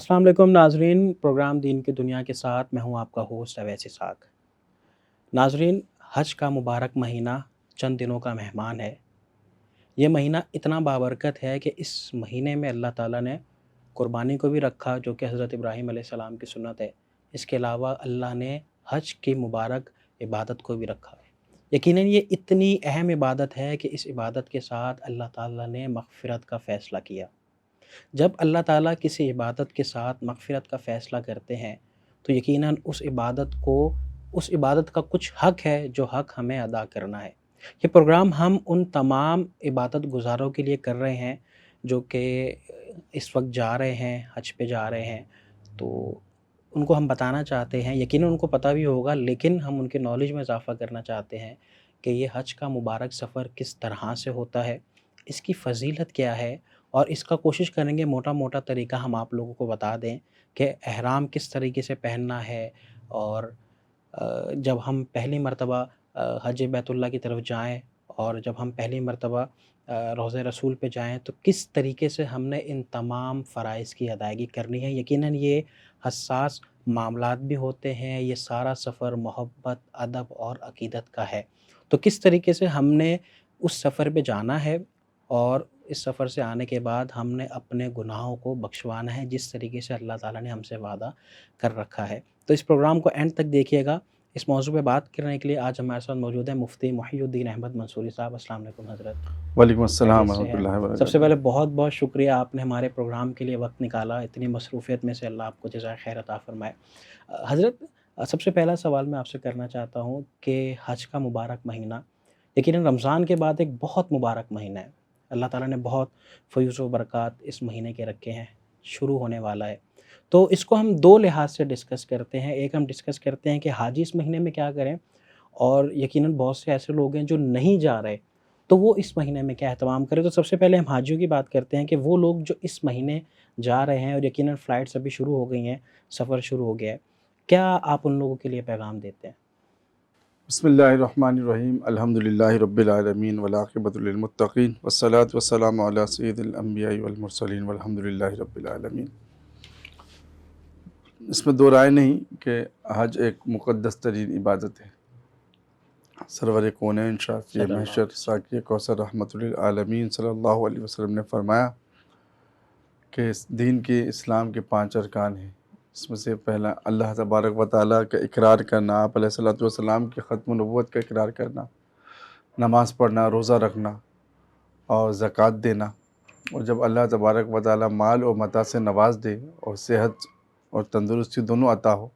السلام علیکم ناظرین، پروگرام دین کی دنیا کے ساتھ میں ہوں آپ کا ہوسٹ اویس اسحاق۔ ناظرین، حج کا مبارک مہینہ چند دنوں کا مہمان ہے۔ یہ مہینہ اتنا بابرکت ہے کہ اس مہینے میں اللہ تعالیٰ نے قربانی کو بھی رکھا، جو کہ حضرت ابراہیم علیہ السلام کی سنت ہے۔ اس کے علاوہ اللہ نے حج کی مبارک عبادت کو بھی رکھا ہے۔ یقیناً یہ اتنی اہم عبادت ہے کہ اس عبادت کے ساتھ اللہ تعالیٰ نے مغفرت کا فیصلہ کیا۔ جب اللہ تعالیٰ کسی عبادت کے ساتھ مغفرت کا فیصلہ کرتے ہیں تو یقیناً اس عبادت کا کچھ حق ہے جو حق ہمیں ادا کرنا ہے۔ یہ پروگرام ہم ان تمام عبادت گزاروں کے لیے کر رہے ہیں جو کہ اس وقت جا رہے ہیں، حج پہ جا رہے ہیں، تو ان کو ہم بتانا چاہتے ہیں، یقیناً ان کو پتہ بھی ہوگا، لیکن ہم ان کے نالج میں اضافہ کرنا چاہتے ہیں کہ یہ حج کا مبارک سفر کس طرح سے ہوتا ہے، اس کی فضیلت کیا ہے، اور اس کا کوشش کریں گے موٹا موٹا طریقہ ہم آپ لوگوں کو بتا دیں کہ احرام کس طریقے سے پہننا ہے، اور جب ہم پہلی مرتبہ حج بیت اللہ کی طرف جائیں اور جب ہم پہلی مرتبہ روضہ رسول پہ جائیں تو کس طریقے سے ہم نے ان تمام فرائض کی ادائیگی کرنی ہے۔ یقیناً یہ حساس معاملات بھی ہوتے ہیں، یہ سارا سفر محبت، ادب اور عقیدت کا ہے، تو کس طریقے سے ہم نے اس سفر پہ جانا ہے اور اس سفر سے آنے کے بعد ہم نے اپنے گناہوں کو بخشوانا ہے جس طریقے سے اللہ تعالیٰ نے ہم سے وعدہ کر رکھا ہے۔ تو اس پروگرام کو اینڈ تک دیکھیے گا۔ اس موضوع پہ بات کرنے کے لیے آج ہمارے ساتھ موجود ہیں مفتی محی الدین احمد منصوری صاحب۔ السلام علیکم حضرت۔ وعلیکم السلام ورحمۃ اللہ وبرکاتہ۔ سب سے پہلے بہت بہت شکریہ، آپ نے ہمارے پروگرام کے لیے وقت نکالا، اتنی مصروفیت میں سے اللہ آپ کو جزائے خیر عطا فرمائے۔ حضرت، سب سے پہلا سوال میں آپ سے کرنا چاہتا ہوں کہ حج کا مبارک مہینہ یقیناً رمضان کے بعد ایک بہت مبارک مہینہ ہے۔ اللہ تعالیٰ نے بہت فیوز و برکات اس مہینے کے رکھے ہیں، شروع ہونے والا ہے، تو اس کو ہم دو لحاظ سے ڈسکس کرتے ہیں۔ ایک ہم ڈسکس کرتے ہیں کہ حاجی اس مہینے میں کیا کریں، اور یقیناً بہت سے ایسے لوگ ہیں جو نہیں جا رہے تو وہ اس مہینے میں کیا اہتمام کریں۔ تو سب سے پہلے ہم حاجیوں کی بات کرتے ہیں کہ وہ لوگ جو اس مہینے جا رہے ہیں اور یقیناً فلائٹس ابھی شروع ہو گئی ہیں، سفر شروع ہو گیا ہے، کیا آپ ان لوگوں کے لیے پیغام دیتے ہیں؟ بسم اللہ الرحمن الرحیم، الحمدللہ رب العالمین والعاقبۃ للمتقین والصلاۃ والسلام علی سید الانبیاء والمرسلین والحمدللہ رب العالمین۔ اس میں دو رائے نہیں کہ حج ایک مقدس ترین عبادت ہے۔ سرور کونین شافی محشر ساقی کوثر رحمۃ للعالمین صلی اللہ علیہ وسلم نے فرمایا کہ اس دین کے اسلام کے 5 ارکان ہیں۔ اس میں سے پہلا اللہ تبارک و تعالیٰ کا اقرار کرنا، آپ علیہ الصلوۃ والسلام کی ختم نبوت کا اقرار کرنا، نماز پڑھنا، روزہ رکھنا اور زکوٰۃ دینا۔ اور جب اللہ تبارک و تعالیٰ مال اور متاع سے نواز دے اور صحت اور تندرستی دونوں عطا ہو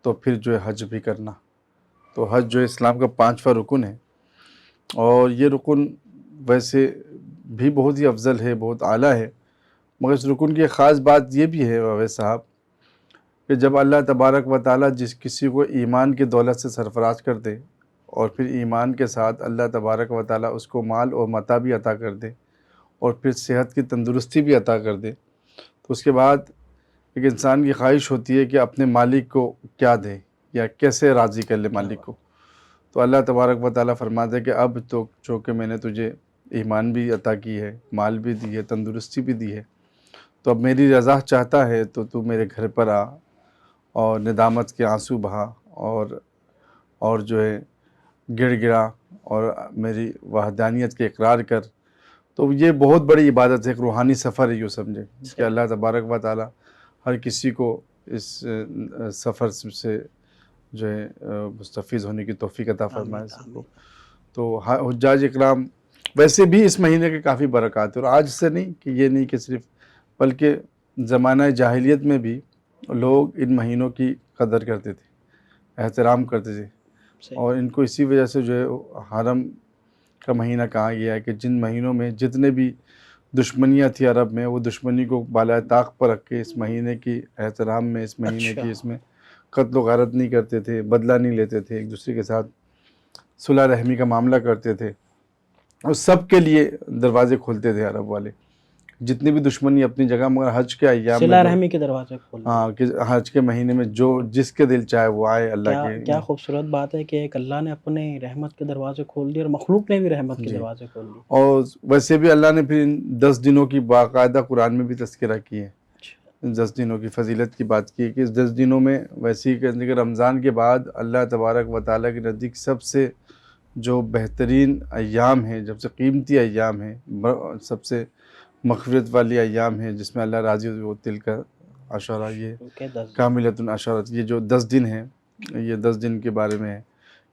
تو پھر جو ہے حج بھی کرنا۔ تو حج جو اسلام کا 5واں رکن ہے، اور یہ رکن ویسے بھی بہت ہی افضل ہے، بہت اعلیٰ ہے، مگر اس رکن کی ایک خاص بات یہ بھی ہے اویس صاحب کہ جب اللہ تبارک و تعالیٰ جس کسی کو ایمان کی دولت سے سرفراز کر دے اور پھر ایمان کے ساتھ اللہ تبارک و تعالیٰ اس کو مال اور متاع بھی عطا کر دے اور پھر صحت کی تندرستی بھی عطا کر دے، تو اس کے بعد ایک انسان کی خواہش ہوتی ہے کہ اپنے مالک کو کیا دے یا کیسے راضی کر لے مالک کو۔ تو اللہ تبارک و تعالیٰ فرماتے ہیں کہ اب تو چونکہ میں نے تجھے ایمان بھی عطا کی ہے، مال بھی دی ہے، تندرستی بھی دی ہے، تو اب میری رضا چاہتا ہے تو میرے گھر پر آ اور ندامت کے آنسو بہا اور جو ہے گڑ گڑا اور میری وحدانیت کے اقرار کر۔ تو یہ بہت بڑی عبادت ہے، ایک روحانی سفر ہے، یوں سمجھے کہ اللہ تبارک و تعالیٰ ہر کسی کو اس سفر سے جو ہے مستفیض ہونے کی توفیق عطا فرمائے سب کو۔ تو حجاج اکرام ویسے بھی اس مہینے کے کافی برکات ہیں، اور آج سے نہیں کہ یہ نہیں کہ صرف، بلکہ زمانہ جاہلیت میں بھی لوگ ان مہینوں کی قدر کرتے تھے، احترام کرتے تھے، اور ان کو اسی وجہ سے جو ہے حرم کا مہینہ کہا گیا ہے کہ جن مہینوں میں جتنے بھی دشمنیاں تھی عرب میں، وہ دشمنی کو بالائے طاق پر رکھ کے اس مہینے کی احترام میں، اس مہینے کی اس میں قتل و غارت نہیں کرتے تھے، بدلہ نہیں لیتے تھے، ایک دوسرے کے ساتھ صلح رحمی کا معاملہ کرتے تھے، اور سب کے لیے دروازے کھولتے تھے عرب والے، جتنی بھی دشمنی اپنی جگہ، مگر حج کے ایام میں صلہ رحمی کے دروازے کھول دیں۔ ہاں، کہ حج کے مہینے میں جو جس کے دل چاہے وہ آئے اللہ کے۔ کیا خوبصورت بات ہے کہ ایک اللہ نے اپنے رحمت کے دروازے کھول دیے اور مخلوق نے بھی رحمت کے دروازے کھول دیے۔ اور ویسے بھی اللہ نے پھر ان 10 دنوں کی باقاعدہ قرآن میں بھی تذکرہ کی ہے، 10 دنوں کی فضیلت کی بات کی کہ اس 10 دنوں میں ویسے ہی کہ رمضان کے بعد اللہ تبارک و تعالیٰ کے نزدیک سب سے جو بہترین ایام ہیں، جب سے قیمتی ایام ہیں، سب سے مغفرت والی ایام ہیں، جس میں اللہ راضی ہو، تلک عشرہ، یہ کاملۃ عشرۃ، یہ جو 10 دن ہیں، یہ 10 دن کے بارے میں ہے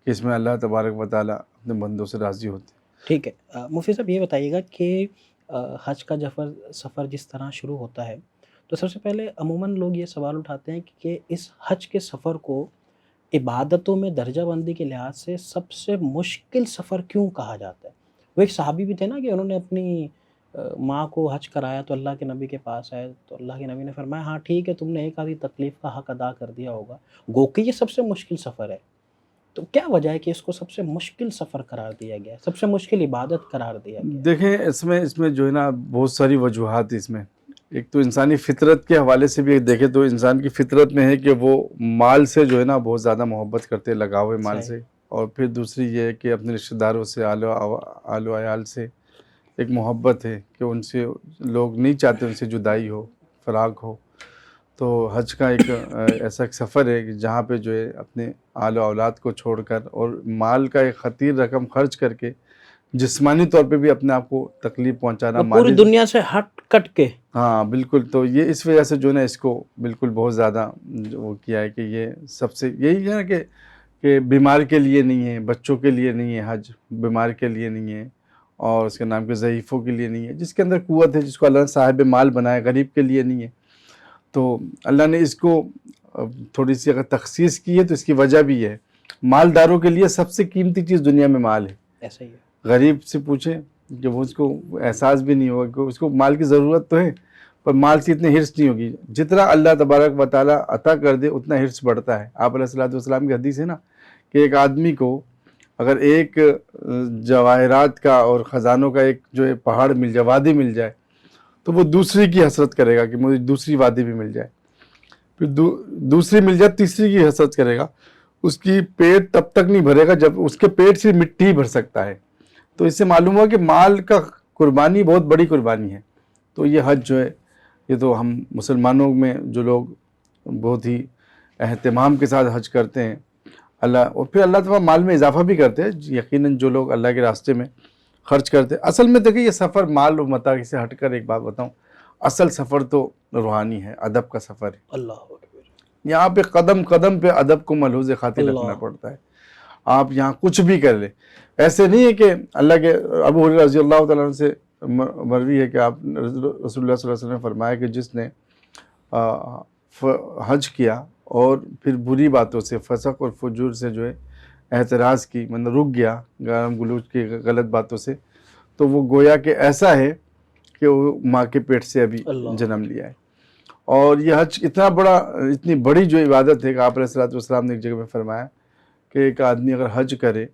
کہ اس میں اللہ تبارک و تعالیٰ اپنے بندوں سے راضی ہوتے ہیں۔ ٹھیک ہے، مفتی صاحب یہ بتائیے گا کہ حج کا سفر جس طرح شروع ہوتا ہے تو سب سے پہلے عموماً لوگ یہ سوال اٹھاتے ہیں کہ اس حج کے سفر کو عبادتوں میں درجہ بندی کے لحاظ سے سب سے مشکل سفر کیوں کہا جاتا ہے؟ وہ ایک صحابی بھی تھے نا کہ انہوں نے اپنی ماں کو حج کرایا تو اللہ کے نبی کے پاس آئے تو اللہ کے نبی نے فرمایا ہاں ٹھیک ہے، تم نے ایک آدھی تکلیف کا حق ادا کر دیا ہوگا، گو کہ یہ سب سے مشکل سفر ہے، تو کیا وجہ ہے کہ اس کو سب سے مشکل سفر قرار دیا گیا، سب سے مشکل عبادت قرار دیا گیا؟ دیکھیں اس میں جو ہے نا بہت ساری وجوہات اس میں، ایک تو انسانی فطرت کے حوالے سے بھی دیکھیں تو انسان کی فطرت میں ہے کہ وہ مال سے جو ہے نا بہت زیادہ محبت کرتے ہیں، لگاؤ ہے مال سے، اور پھر دوسری یہ ہے کہ اپنے رشتہ داروں سے، آل و عیال سے ایک محبت ہے کہ ان سے لوگ نہیں چاہتے ان سے جدائی ہو، فراق ہو۔ تو حج کا ایک ایسا ایک سفر ہے کہ جہاں پہ جو ہے اپنے آل و اولاد کو چھوڑ کر اور مال کا ایک خطیر رقم خرچ کر کے جسمانی طور پہ بھی اپنے آپ کو تکلیف پہنچانا، پوری دنیا سے ہٹ کٹ کے، ہاں بالکل، تو یہ اس وجہ سے جو ہے نا اس کو بالکل بہت زیادہ وہ کیا ہے کہ یہ سب سے یہی ہے نا کہ بیمار کے لیے نہیں ہے، بچوں کے لیے نہیں ہے حج، بیمار کے لیے نہیں ہے، اور اس کے نام کے ضعیفوں کے لیے نہیں ہے، جس کے اندر قوت ہے، جس کو اللہ نے صاحب مال بنایا، غریب کے لیے نہیں ہے۔ تو اللہ نے اس کو تھوڑی سی اگر تخصیص کی ہے تو اس کی وجہ بھی ہے، مالداروں کے لیے سب سے قیمتی چیز دنیا میں مال ہے۔ ایسا ہی ہے، غریب سے پوچھیں کہ وہ اس کو احساس بھی نہیں ہوگا کہ اس کو مال کی ضرورت تو ہے، پر مال سے اتنے حرص نہیں ہوگی، جتنا اللہ تبارک و تعالیٰ عطا کر دے اتنا حرص بڑھتا ہے۔ آپ علیہ السلام کی حدیث ہے نا کہ ایک آدمی کو اگر ایک جواہرات کا اور خزانوں کا ایک جو ہے پہاڑ مل جائے، وادی مل جائے، تو وہ دوسری کی حسرت کرے گا کہ مجھے دوسری وادی بھی مل جائے، پھر دوسری مل جائے، تیسری کی حسرت کرے گا، اس کی پیٹ تب تک نہیں بھرے گا جب اس کے پیٹ سے مٹی ہی بھر سکتا ہے۔ تو اس سے معلوم ہوا کہ مال کا قربانی بہت بڑی قربانی ہے۔ تو یہ حج جو ہے یہ تو ہم مسلمانوں میں جو لوگ بہت ہی اہتمام کے ساتھ حج کرتے ہیں، اور پھر اللہ تعالیٰ مال میں اضافہ بھی کرتے ہیں، یقیناً جو لوگ اللہ کے راستے میں خرچ کرتے ہیں۔ اصل میں دیکھیں یہ سفر مال و متاع سے ہٹ کر ایک بات بتاؤں، اصل سفر تو روحانی ہے، ادب کا سفر ہے۔ اللہ اکبر، یہاں پہ قدم قدم پہ ادب کو ملحوظ خاطر رکھنا پڑتا ہے۔ آپ یہاں کچھ بھی کر لیں، ایسے نہیں ہے کہ اللہ کے ابو ہریرہ رضی اللہ تعالیٰ عنہ سے مروی ہے کہ آپ رسول اللہ صلی اللہ علیہ وسلم نے فرمایا کہ جس نے حج کیا اور پھر بری باتوں سے، فسق اور فجور سے جو ہے اعتراض کی، مطلب رک گیا گالم گلوچ کی غلط باتوں سے، تو وہ گویا کہ ایسا ہے کہ وہ ماں کے پیٹ سے ابھی جنم لیا ہے۔ اور یہ حج اتنی بڑی جو عبادت ہے کہ آپ علیہ السلام نے ایک جگہ میں فرمایا کہ ایک آدمی اگر حج کرے،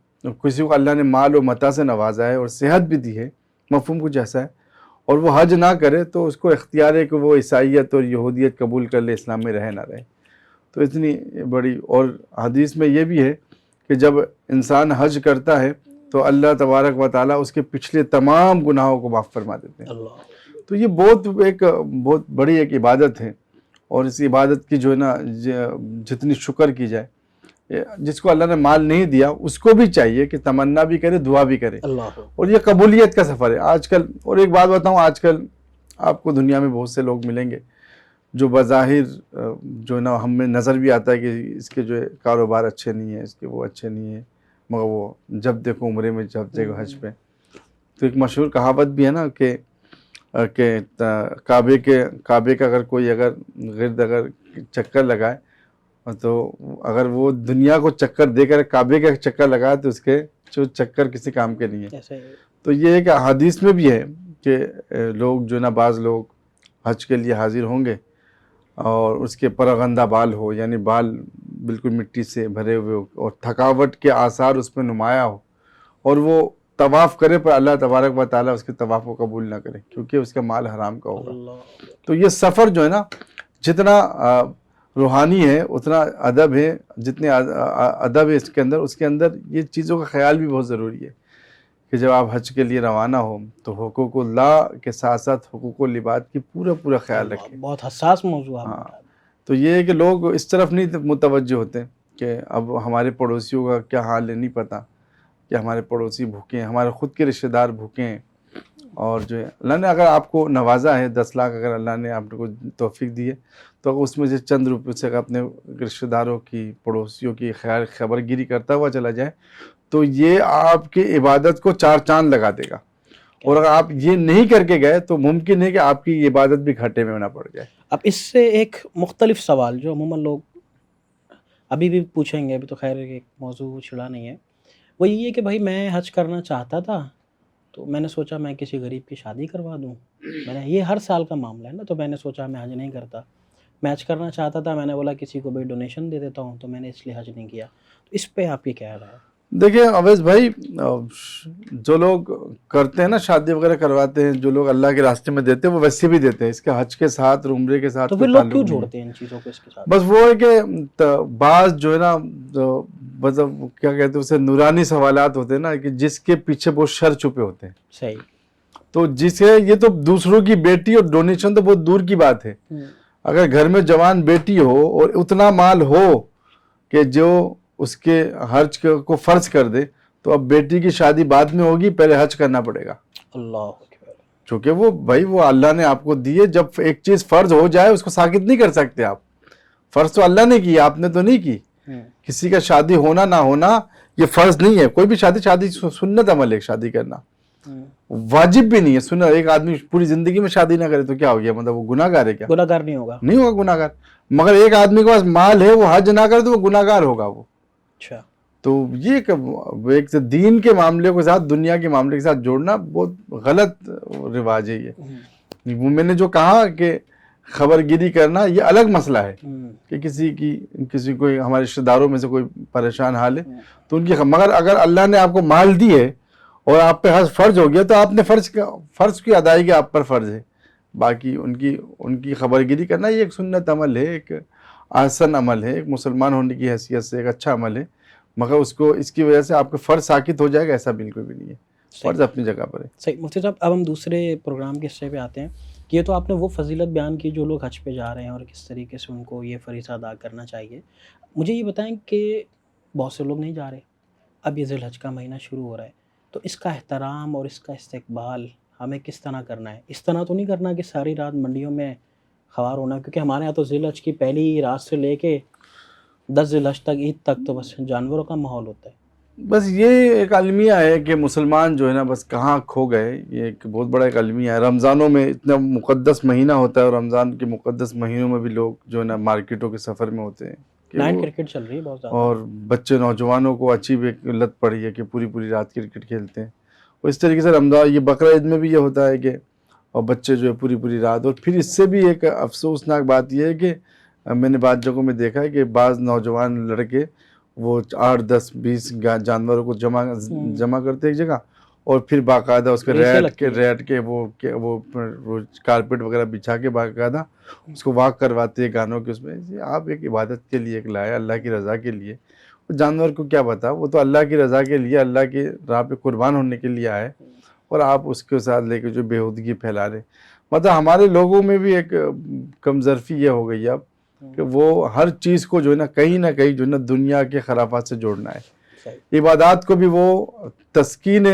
کسی کو اللہ نے مال و متاع سے نوازا ہے اور صحت بھی دی ہے، مفہوم کچھ ایسا ہے، اور وہ حج نہ کرے تو اس کو اختیار ہے کہ وہ عیسائیت اور یہودیت قبول کر لے، اسلام میں رہ نہ رہے۔ تو اتنی بڑی، اور حدیث میں یہ بھی ہے کہ جب انسان حج کرتا ہے تو اللہ تبارک و تعالیٰ اس کے پچھلے تمام گناہوں کو معاف فرما دیتے ہیں۔ تو یہ بہت بڑی ایک عبادت ہے، اور اس عبادت کی جو ہے نا جتنی شکر کی جائے، جس کو اللہ نے مال نہیں دیا اس کو بھی چاہیے کہ تمنا بھی کرے، دعا بھی کرے، اور یہ قبولیت کا سفر ہے آج کل۔ اور ایک بات بتاؤں، آج کل آپ کو دنیا میں بہت سے لوگ ملیں گے جو بظاہر جو ہے نا ہم میں نظر بھی آتا ہے کہ اس کے جو ہے کاروبار اچھے نہیں ہیں، اس کے وہ اچھے نہیں ہیں، مگر وہ جب دیکھو عمرے میں، جب دیکھو حج پہ۔ تو ایک مشہور کہاوت بھی ہے نا کہ کعبے کا اگر کوئی گرد چکر لگائے، تو اگر وہ دنیا کو چکر دے کر کعبے کا چکر لگائے تو اس کے جو چکر کسی کام کے نہیں ہے۔ تو یہ ایک حدیث میں بھی ہے کہ لوگ جو نا، بعض لوگ حج کے لیے حاضر ہوں گے اور اس کے پرغندہ بال ہو، یعنی بال بالکل مٹی سے بھرے ہوئے ہو اور تھکاوٹ کے آثار اس میں نمایاں ہو، اور وہ طواف کرے پر اللہ تبارک و تعالیٰ اس کے طواف کو قبول نہ کرے کیونکہ اس کا مال حرام کا ہوگا۔ تو یہ سفر جو ہے نا، جتنا روحانی ہے اتنا ادب ہے، جتنے ادب ہے اس کے اندر یہ چیزوں کا خیال بھی بہت ضروری ہے کہ جب آپ حج کے لیے روانہ ہو تو حقوق اللہ کے ساتھ ساتھ حقوق العباد کی پورا خیال رکھیں. بہت حساس موضوع آپ ہاں، بتا دیں. تو یہ ہے کہ لوگ اس طرف نہیں متوجہ ہوتے کہ اب ہمارے پڑوسیوں کا کیا حال ہے، نہیں پتہ کہ ہمارے پڑوسی بھوکے ہیں، ہمارے خود کے رشتہ دار بھوکے ہیں. اور جو ہے اللہ نے اگر آپ کو نوازا ہے 10 لاکھ، اگر اللہ نے آپ کو توفیق دی ہے تو اس میں سے چند روپے سے اپنے رشتہ داروں کی، پڑوسیوں کی خبر گیری کرتا ہوا چلا جائے تو یہ آپ کی عبادت کو 4 چاند لگا دے گا. اور اگر آپ یہ نہیں کر کے گئے تو ممکن ہے کہ آپ کی عبادت بھی گھاٹے میں نہ پڑ جائے. اب اس سے ایک مختلف سوال جو عموماً لوگ ابھی بھی پوچھیں گے، ابھی تو خیر ایک موضوع چھڑا نہیں ہے، وہ یہ ہے کہ بھائی میں حج کرنا چاہتا تھا تو میں نے سوچا میں کسی غریب کی شادی کروا دوں. میں نے یہ ہر سال کا معاملہ ہے نا، تو میں نے سوچا میں حج نہیں کرتا. میں حج کرنا چاہتا تھا، میں نے بولا کسی کو بھی ڈونیشن دے دیتا ہوں، تو میں نے اس لیے حج نہیں کیا. تو اس پہ آپ کی کیا رائے ہے؟ دیکھیں اویس بھائی، جو لوگ کرتے ہیں نا شادی وغیرہ کرواتے ہیں، جو لوگ اللہ کے راستے میں دیتے ہیں وہ ویسے بھی دیتے ہیں، اس کے حج کے ساتھ اور عمرے کے ساتھ تو پھر کوئی لوگ تعلق کیوں نہیں ہے. جوڑتے ہیں ان چیزوں کو اس کے ساتھ؟ بس وہ ہے کہ بعض جو ہے نا مطلب کیا کہتے ہیں اسے نورانی سوالات ہوتے ہیں نا، کہ جس کے پیچھے بہت شر چھپے ہوتے ہیں. صحیح. تو جسے یہ تو دوسروں کی بیٹی اور ڈونیشن تو بہت دور کی بات ہے. اگر گھر میں جوان بیٹی ہو اور اتنا مال ہو کہ جو اس کے حج کو فرض کر دے، تو اب بیٹی کی شادی بعد میں ہوگی، پہلے حج کرنا پڑے گا. اللہ اکبر. چونکہ وہ بھائی وہ اللہ نے آپ کو دیے، جب ایک چیز فرض ہو جائے اس کو ساکت نہیں کر سکتے آپ. فرض تو اللہ نے کی، آپ نے تو نہیں کی. کسی کا شادی ہونا نہ ہونا یہ فرض نہیں ہے. کوئی بھی شادی سنت عمل ہے. شادی کرنا واجب بھی نہیں ہے، سنت. ایک آدمی پوری زندگی میں شادی نہ کرے تو کیا ہو گیا؟ مطلب وہ گناہ گار ہے کیا؟ گناہ گار نہیں ہوگا. نہیں ہوگا گناہ گار. مگر ایک آدمی کے پاس مال ہے، وہ حج نہ کرے تو وہ گناہ گار ہوگا وہ. اچھا. تو یہ ایک دین کے معاملے کے ساتھ دنیا کے معاملے کے ساتھ جوڑنا بہت غلط رواج ہے. یہ میں نے جو کہا کہ خبر گیری کرنا یہ الگ مسئلہ ہے کہ کسی کو ہمارے رشتہ داروں میں سے کوئی پریشان حال ہے تو ان کی، مگر اگر اللہ نے آپ کو مال دی ہے اور آپ پہ حج فرض ہو گیا تو آپ نے فرض کی ادائیگی آپ پر فرض ہے. باقی ان کی خبر گیری کرنا یہ ایک سنت عمل ہے، ایک احسن عمل ہے، ایک مسلمان ہونے کی حیثیت سے ایک اچھا عمل ہے. مگر اس کی وجہ سے آپ کا فرض ساکت ہو جائے گا، ایسا بالکل بھی نہیں ہے. فرض اپنی جگہ پر ہے. صحیح. مفتی صاحب اب ہم دوسرے پروگرام کے حصے پہ آتے ہیں کہ یہ تو آپ نے وہ فضیلت بیان کی جو لوگ حج پہ جا رہے ہیں اور کس طریقے سے ان کو یہ فریضہ ادا کرنا چاہیے. مجھے یہ بتائیں کہ بہت سے لوگ نہیں جا رہے، اب یہ ذی الحج کا مہینہ شروع ہو رہا ہے، تو اس کا احترام اور اس کا استقبال ہمیں کس طرح کرنا ہے؟ اس طرح تو نہیں کرنا کہ ساری رات منڈیوں میں خوار ہونا، کیونکہ ہمارے یہاں تو ذی الحج کی پہلی رات سے لے کے 10 ذی الحج تک، عید تک تو بس جانوروں کا ماحول ہوتا ہے. بس یہ ایک المیہ ہے کہ مسلمان جو ہے نا بس کہاں کھو گئے. یہ ایک بہت بڑا ایک المیہ ہے. رمضانوں میں اتنا مقدس مہینہ ہوتا ہے اور رمضان کے مقدس مہینوں میں بھی لوگ جو ہے نا مارکیٹوں کے سفر میں ہوتے ہیں. نائٹ کرکٹ چل رہی ہے بہت زیادہ، اور بچے نوجوانوں کو اچھی بھی لت پڑی ہے کہ پوری رات کرکٹ کھیلتے ہیں. اور اس طریقے سے رمضان، یہ بقرہ عید میں بھی یہ ہوتا ہے کہ اور بچے جو ہے پوری رات. اور پھر اس سے بھی ایک افسوسناک بات یہ ہے کہ میں نے بعض جگہوں میں دیکھا ہے کہ بعض نوجوان لڑکے وہ 8 10 20 جانوروں کو جمع کرتے ایک جگہ اور پھر باقاعدہ اس کے ریٹ کے وہ کارپیٹ وغیرہ بچھا کے باقاعدہ اس کو واک کرواتے ہیں گانوں کے. اس میں آپ ایک عبادت کے لیے ایک لائے اللہ کی رضا کے لیے. جانور کو کیا پتا، وہ تو اللہ کی رضا کے لیے، اللہ کی راہ پہ قربان ہونے کے لیے آئے اور آپ اس کے ساتھ لے کے جو بےہودگی پھیلا رہے. مطلب ہمارے لوگوں میں بھی ایک کم ظرفی یہ ہو گئی اب کہ وہ ہر چیز کو جو ہے نا کہیں نہ کہیں جو ہے نا دنیا کے خرافات سے جوڑنا ہے. عبادات کو بھی وہ تسکین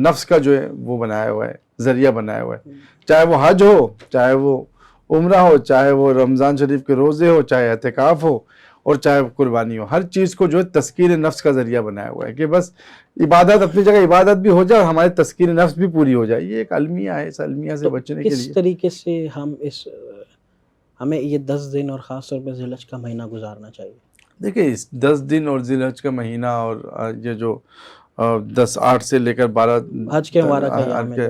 نفس کا جو ہے وہ بنایا ہوا ہے، ذریعہ بنایا ہوا ہے. چاہے وہ حج ہو، چاہے وہ عمرہ ہو، چاہے وہ رمضان شریف کے روزے ہو، چاہے اعتکاف ہو اور چاہے قربانی ہو، ہر چیز کو جو ہے تسکین نفس کا ذریعہ بنایا ہوا ہے کہ بس عبادت اپنی جگہ عبادت بھی ہو جائے اور ہماری تسکین نفس بھی پوری ہو جائے. یہ ایک المیہ ہے. اس المیہ سے بچنے کے لیے کس طریقے سے ہمیں یہ 10 دن اور خاص طور پہ ذی الحج کا مہینہ گزارنا چاہیے؟ دیکھیں اس 10 دن اور ذی الحج کا مہینہ اور یہ جو 8 سے لے کر 12 حج کے مبارک ایام میں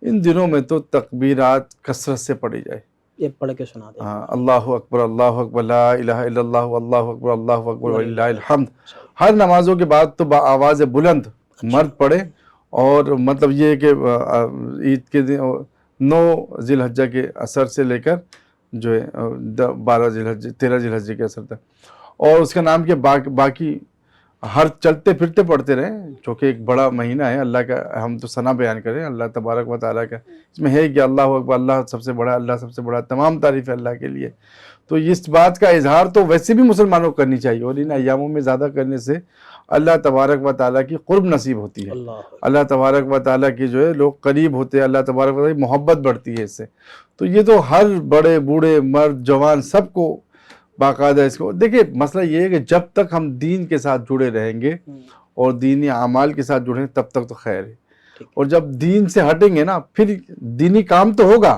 ان دنوں میں تو تکبیرات کثرت سے پڑھی جائے. یہ پڑھ کے سنا دیں. اللہ اکبر لا الہ الا اللہ اللہ اکبر وللہ الحمد. ہر نمازوں کے بعد تو آواز بلند مرد پڑھے. اور مطلب یہ ہے کہ عید کے دن 9 ذی الحجہ کے اثر سے لے کر جو ہے 13 ذی الحجہ کے اثر تک، اور اس کا نام کہ باقی ہر چلتے پھرتے پڑھتے رہیں، چونکہ ایک بڑا مہینہ ہے اللہ کا. ہم تو ثنا بیان کریں اللہ تبارک و تعالیٰ کا، اس میں ہے کہ اللہ اکبر، اللہ سب سے بڑا، اللہ سب سے بڑا، تمام تعریف ہے اللہ کے لیے. تو اس بات کا اظہار تو ویسے بھی مسلمانوں کو کرنی چاہیے، اور ان ایاموں میں زیادہ کرنے سے اللہ تبارک و تعالیٰ کی قرب نصیب ہوتی ہے. اللہ تبارک و تعالیٰ کی جو ہے لوگ قریب ہوتے ہیں، اللہ تبارک و تعالیٰ کی محبت بڑھتی ہے اس سے. تو یہ تو ہر بڑے بوڑھے مرد جوان سب کو باقاعدہ اس کو دیکھیں. مسئلہ یہ ہے کہ جب تک ہم دین کے ساتھ جڑے رہیں گے اور دینی اعمال کے ساتھ جڑیں گے تب تک تو خیر ہے. اور جب دین سے ہٹیں گے نا پھر دینی کام تو ہوگا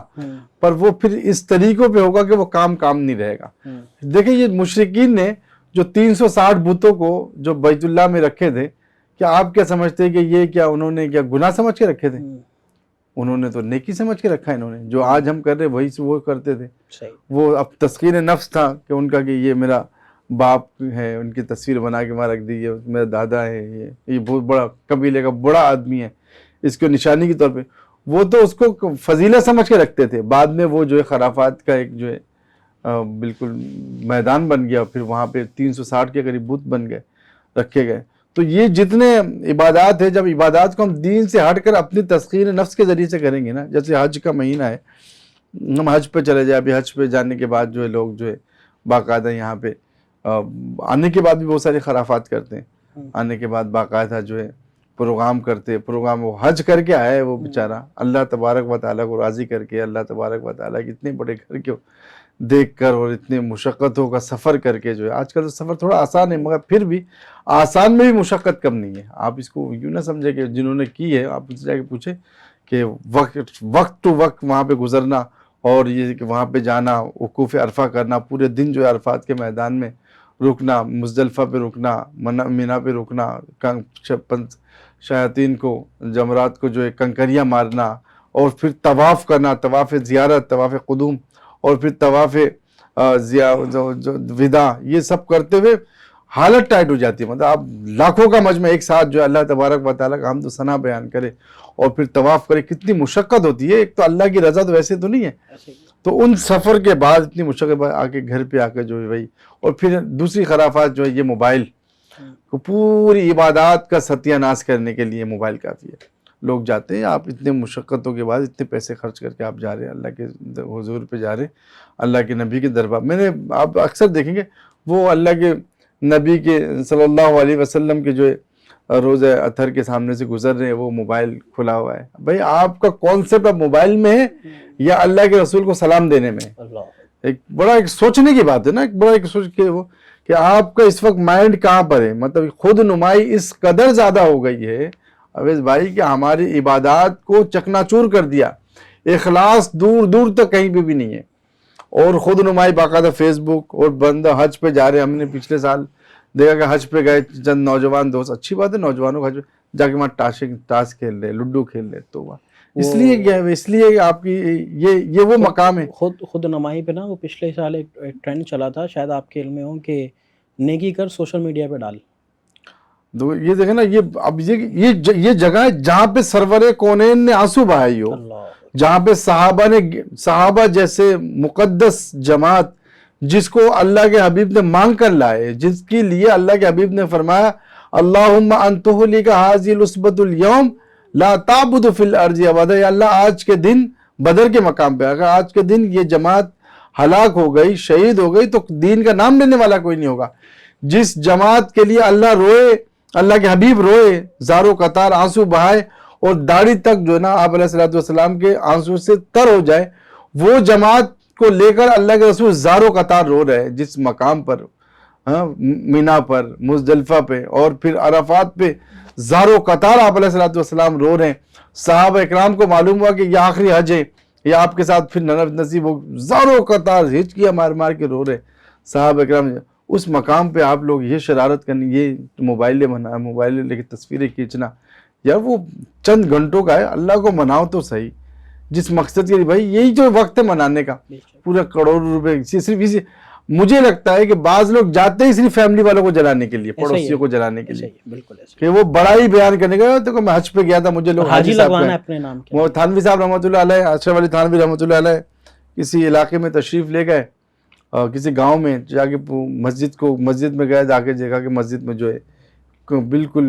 پر وہ پھر اس طریقوں پہ ہوگا کہ وہ کام نہیں رہے گا. دیکھیں یہ مشرکین نے جو 360 بتوں کو جو بیت اللہ میں رکھے تھے، کیا آپ کیا سمجھتے ہیں کہ یہ کیا انہوں نے کیا گناہ سمجھ کے رکھے تھے؟ انہوں نے تو نیکی سمجھ کے رکھا. انہوں نے جو آج ہم کر رہے وہی سے وہ کرتے تھے. وہ اب تسکین نفس تھا کہ ان کا کہ یہ میرا باپ ہے، ان کی تصویر بنا کے وہاں رکھ دی، یہ میرا دادا ہے، یہ بہت بڑا قبیلے کا بڑا آدمی ہے، اس کو نشانی کے طور پہ وہ تو اس کو فضیلت سمجھ کے رکھتے تھے. بعد میں وہ جو ہے خرافات کا ایک جو ہے بالکل میدان بن گیا، پھر وہاں پہ 360 کے قریب بت بن گئے، رکھے گئے. تو یہ جتنے عبادات ہے، جب عبادات کو ہم دین سے ہٹ کر اپنی تسخیر نفس کے ذریعے سے کریں گے نا، جیسے حج کا مہینہ ہے، ہم حج پہ چلے جائیں. ابھی حج پہ جانے کے بعد جو ہے لوگ جو ہے باقاعدہ یہاں پہ آنے کے بعد بھی بہت سارے خرافات کرتے ہیں. آنے کے بعد باقاعدہ جو ہے پروگرام کرتے، پروگرام وہ حج کر کے آئے وہ بیچارہ اللہ تبارک و تعالیٰ کو راضی کر کے، اللہ تبارک و تعالیٰ کے اتنے بڑے گھر کو دیکھ کر اور اتنے مشقتوں کا سفر کر کے جو ہے. آج کل تو سفر تھوڑا آسان ہے مگر پھر بھی آسان میں بھی مشقت کم نہیں ہے. آپ اس کو یوں نہ سمجھے کہ جنہوں نے کی ہے آپ ان سے جا کے پوچھیں کہ وقت ٹو وقت وہاں پہ گزرنا اور یہ کہ وہاں پہ جانا، وقوف عرفہ کرنا، پورے دن جو ہے عرفات کے میدان میں رکنا، مزدلفہ پہ رکنا، مینا پہ رکنا، شیاطین کو جمرات کو جو ہے کنکریاں مارنا، اور پھر طواف کرنا، طواف زیارت، طواف قدوم، اور پھر طواف وداع، یہ سب کرتے ہوئے حالت ٹائٹ ہو جاتی ہے. مطلب آپ لاکھوں کا مجمع ایک ساتھ جو ہے اللہ تبارک و تعالیٰ کا حمد و ثنا بیان کرے اور پھر طواف کرے، کتنی مشقت ہوتی ہے. ایک تو اللہ کی رضا تو ویسے تو نہیں ہے، تو ان سفر کے بعد اتنی مشقت بعد آ کے گھر پہ آ کے جو ہے وہی. اور پھر دوسری خرافات جو ہے یہ موبائل کو پوری عبادات کا ستیہ ناش کرنے کے لیے موبائل کافی ہے. لوگ جاتے ہیں، آپ اتنے مشقتوں کے بعد اتنے پیسے خرچ کر کے آپ جا رہے ہیں اللہ کے حضور پہ جا رہے ہیں، اللہ کے نبی کے دربار. میں نے آپ اکثر دیکھیں گے وہ اللہ کے نبی کے صلی اللہ علیہ وسلم کے جو ہے روزہ اطہر کے سامنے سے گزر رہے ہیں، وہ موبائل کھلا ہوا ہے. بھائی آپ کا کانسیپٹ اب موبائل میں ہے یا اللہ کے رسول کو سلام دینے میں ہے؟ ایک بڑا ایک سوچنے کی بات ہے نا، ایک بڑا ایک سوچ کے وہ کہ آپ کا اس وقت مائنڈ کہاں پر ہے. مطلب خود نمائی اس قدر زیادہ ہو گئی ہے اویس بھائی کہ ہماری عبادات کو چکنا چور کر دیا. اخلاص دور دور تک کہیں بھی نہیں ہے، اور خود نمائی باقاعدہ فیس بک. اور بندہ حج پہ جا رہے، ہم نے پچھلے سال دیکھا کہ حج پہ گئے چند نوجوان دوست، اچھی بات ہے نوجوانوں کو حج پہ جا کے وہاں ٹاس کھیل رہے، لڈو کھیل رہے. تو اس لیے کیا ہے، اس لیے آپ کی یہ وہ مقام ہے. خود نمائی پہ نا وہ پچھلے سال ایک ٹرینڈ چلا تھا، شاید آپ کے علم میں ہو، کہ نیکی کر سوشل میڈیا پہ ڈال. یہ دیکھیں نا، یہ اب یہ جگہ ہے جہاں پہ سرور کونین نے آنسو بہائی ہو، جہاں پہ صحابہ جیسے مقدس جماعت جس کو اللہ کے حبیب نے مانگ کر لائے، جس کے لیے اللہ کے حبیب نے فرمایا اللہم انتہلک ھذی العصبۃ اليوم لا تعبد فی الارض ابدا. یا اللہ آج کے دن بدر کے مقام پہ اگر آج کے دن یہ جماعت ہلاک ہو گئی، شہید ہو گئی، تو دین کا نام لینے والا کوئی نہیں ہوگا. جس جماعت کے لیے اللہ روئے، اللہ کے حبیب روئے، زارو قطار آنسو بہائے اور داڑھی تک جو ہے نا آپ علیہ السلام کے آنسو سے تر ہو جائے، وہ جماعت کو لے کر اللہ کے رسول زارو قطار رو رہے. جس مقام پر مینا پر، مزدلفہ پہ اور پھر عرفات پہ زارو قطار آپ علیہ السلام رو رہے ہیں. صحابہ اکرام کو معلوم ہوا کہ یہ آخری حج ہے، یہ آپ کے ساتھ پھر نصیب ہو، زارو قطار ہچکیاں مار مار کے رو رہے صحابہ اکرام. اس مقام پہ آپ لوگ یہ شرارت کرنی، یہ موبائلیں بنا، موبائلیں لے کے تصویریں کھینچنا، یار وہ چند گھنٹوں کا ہے، اللہ کو مناؤ تو صحیح. جس مقصد کے لیے بھائی یہی جو وقت ہے منانے کا، پورا کروڑوں روپے صرف اسی. مجھے لگتا ہے کہ بعض لوگ جاتے ہی صرف فیملی والوں کو جلانے کے لیے، پڑوسیوں کو جلانے کے لیے، کہ وہ بڑا ہی بیان کرنے کا. دیکھو میں حج پہ گیا تھا، مجھے لوگ حاجی صاحب وہ تھانوی صاحب رحمۃ اللہ علیہ، اشرف علی تھانوی رحمۃ اللہ علیہ کسی علاقے میں تشریف لے گئے، کسی گاؤں میں جا کے مسجد میں گئے، جا کے دیکھا کہ مسجد میں جو ہے بالکل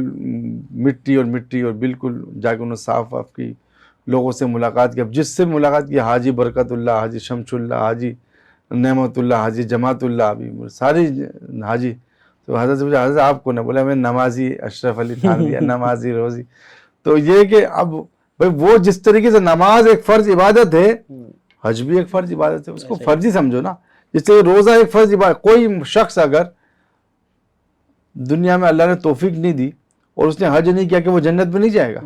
مٹی اور بالکل جا کے انہوں نے صاف آپ کی لوگوں سے ملاقات کی. اب جس سے ملاقات کی حاجی برکت اللہ, حاجی شمس اللہ, حاجی نعمت اللہ, حاجی جماعت اللہ, ابھی ساری حاجی. تو حضرت سے پوچھا حضرت آپ کو نہ بولا میں نمازی اشرف علی تھانوی نمازی روزی. تو یہ کہ اب بھائی وہ جس طریقے سے نماز ایک فرض عبادت ہے, حج بھی ایک فرض عبادت ہے, اس کو فرضی سمجھو نا. جس طرح روزہ ایک فرض عبادت, کوئی شخص اگر دنیا میں اللہ نے توفیق نہیں دی اور اس نے حج نہیں کیا کہ وہ جنت میں نہیں جائے گا.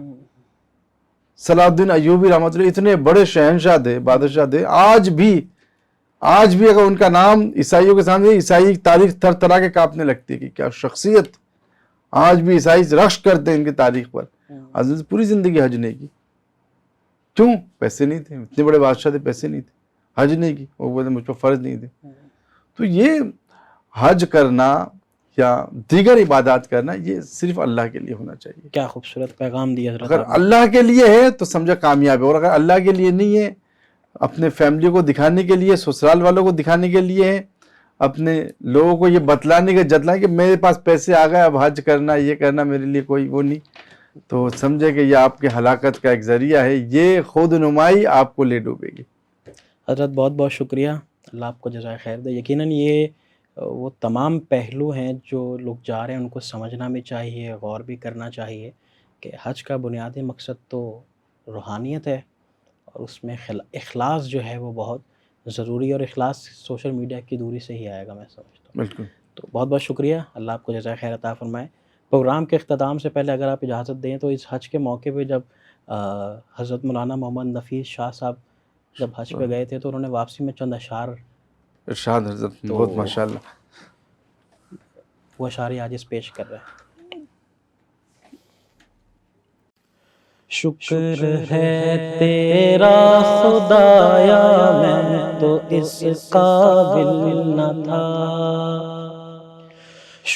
صلاح الدین ایوبی رحمۃ اللہ اتنے بڑے شہنشاہ تھے, بادشاہ تھے, آج بھی اگر ان کا نام عیسائیوں کے سامنے, عیسائی تاریخ تھر تھرا کے کانپنے لگتی ہے کہ کیا شخصیت. آج بھی عیسائی رقص کرتے ہیں ان کی تاریخ پر. حضرت پوری زندگی حج نہیں کی. کیوں؟ پیسے نہیں تھے, اتنے بڑے بادشاہ تھے, پیسے نہیں تھے, حج نہیں کی, وہ بولتے مجھ پر فرض نہیں تھے. تو یہ حج کرنا یا دیگر عبادات کرنا یہ صرف اللہ کے لیے ہونا چاہیے. کیا خوبصورت پیغام دیا حضرت. اگر اللہ کے لیے ہے تو سمجھا کامیاب ہے, اور اگر اللہ کے لیے نہیں ہے, اپنے فیملی کو دکھانے کے لیے, سسرال والوں کو دکھانے کے لیے ہے, اپنے لوگوں کو یہ بتلانے کے جتلانے کہ میرے پاس پیسے آ گئے اب حج کرنا یہ کرنا میرے لیے کوئی وہ نہیں, تو سمجھے کہ یہ آپ کے ہلاکت کا ایک ذریعہ ہے, یہ خود نمائی آپ کو لے ڈوبے گی. حضرت بہت بہت شکریہ, اللہ آپ کو جزائے خیر دے. یقیناً یہ وہ تمام پہلو ہیں جو لوگ جا رہے ہیں ان کو سمجھنا بھی چاہیے, غور بھی کرنا چاہیے کہ حج کا بنیادی مقصد تو روحانیت ہے, اور اس میں اخلاص جو ہے وہ بہت ضروری ہے, اور اخلاص سوشل میڈیا کی دوری سے ہی آئے گا میں سمجھتا ہوں. بالکل. تو بہت بہت شکریہ, اللہ آپ کو جزائے خیر عطا فرمائے. پروگرام کے اختتام سے پہلے اگر آپ اجازت دیں تو اس حج کے موقع پہ جب حضرت مولانا محمد نفیس شاہ صاحب جب حج پہ گئے تھے تو انہوں نے واپسی میں چند اشعار ارشاد حضرت بہت ماشاءاللہ, وہ اشعار آج اس پیش کر رہے ہیں. شکر ہے تیرا خدایا میں تو اس قابل نہ تھا,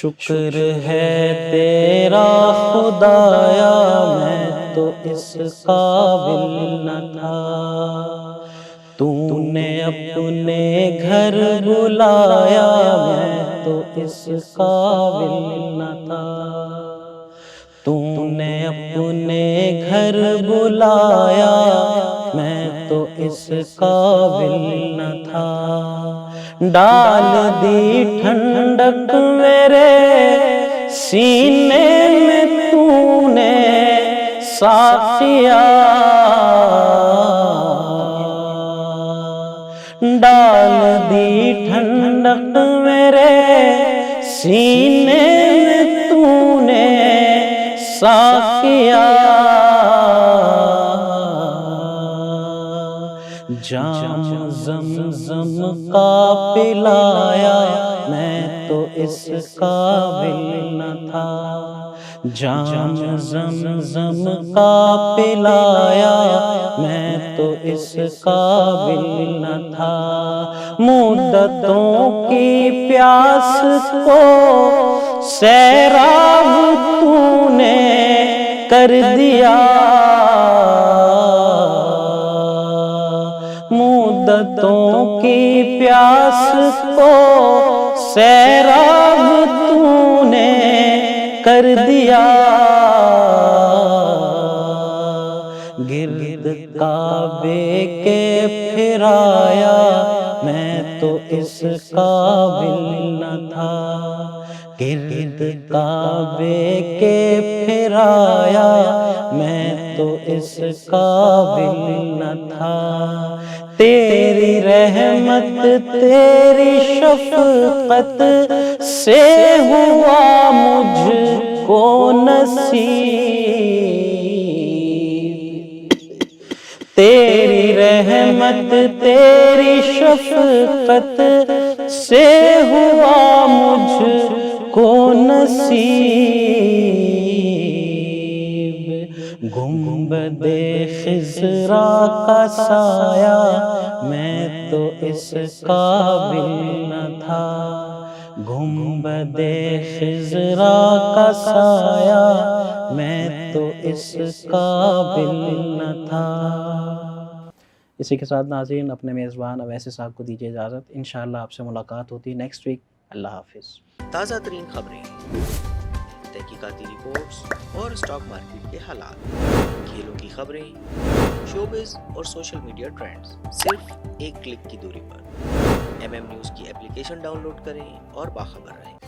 شکر ہے تیرا خدایا میں تو اس قابل نہ تھا, تو نے اپنے گھر بلایا میں تو اس قابل نہ تھا, تو نے اپنے گھر بلایا میں تو اس قابل نہ تھا, ڈال دی ٹھنڈک میرے سینے میں تو نے ساقیا, ڈال دی ٹھنڈک میرے سینے میں تو نے ساقیا, جام زمزم کا پلایا میں تو اس قابل نہ تھا, جام زمزم کا پلایا میں تو اس قابل نہ تھا, مدتوں کی پیاس کو سیراب تو نے کر دیا, مدتوں کی پیاس کو سیراب تو نے کر دیا, گرد کعبے کے پھرایا میں تو اس قابل نہ تھا, گرد کعبے کے پھرایا میں تو اس قابل نہ تھا, تیری رحمت تیری شفقت سے ہوا مجھ کو نصیب, تیری رحمت تیری شفقت سے ہوا مجھ کو نصیب, گنبد خضرا کا سایہ میں تو اس قابل نہ تھا, گنبد خضرا کا سایہ میں تو اس قابل نہ تھا. اسی کے ساتھ ناظرین اپنے میزبان اویس صاحب کو دیجیے اجازت, انشاءاللہ آپ سے ملاقات ہوتی ہے نیکسٹ ویک. اللہ حافظ. تازہ ترین خبریں, تحقیقات تحقیقاتی رپورٹس اور اسٹاک مارکیٹ کے حالات، کھیلوں کی خبریں، شوبز اور سوشل میڈیا ٹرینڈز صرف ایک کلک کی دوری پر۔ ایم ایم نیوز کی اپلیکیشن ڈاؤن لوڈ کریں اور باخبر رہیں۔